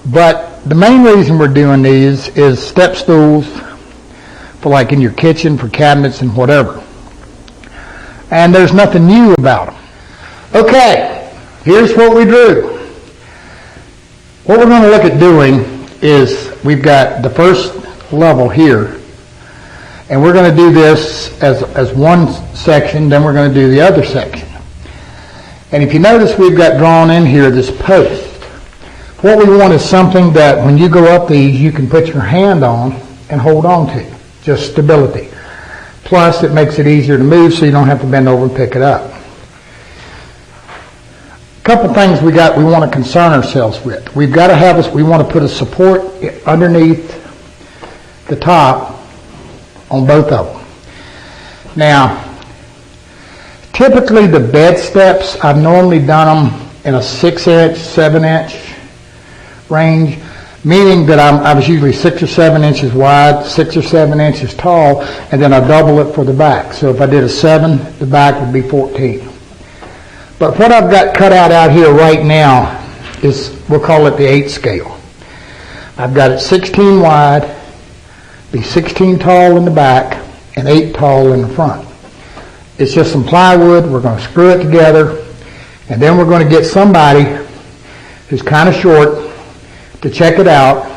But the main reason we're doing these is step stools for like in your kitchen, for cabinets and whatever. And there's nothing new about them. Okay, here's what we drew. What we're going to look at doing is we've got the first level here, and we're going to do this as one section, then we're going to do the other section. And if you notice, we've got drawn in here this post. What we want is something that when you go up these, you can put your hand on and hold on to, just stability. Plus, it makes it easier to move so you don't have to bend over and pick it up. A couple things we want to concern ourselves with. We want to put a support underneath the top on both of them. Now, typically the bed steps, I've normally done them in a 6-inch, 7-inch range, meaning that I was usually 6 or 7 inches wide, 6 or 7 inches tall, and then I double it for the back. So if I did a 7, the back would be 14. But what I've got cut out here right now is, we'll call it the 8 scale. I've got it 16 wide, be 16 tall in the back, and 8 tall in the front. It's just some plywood. We're going to screw it together, and then we're going to get somebody who's kind of short to check it out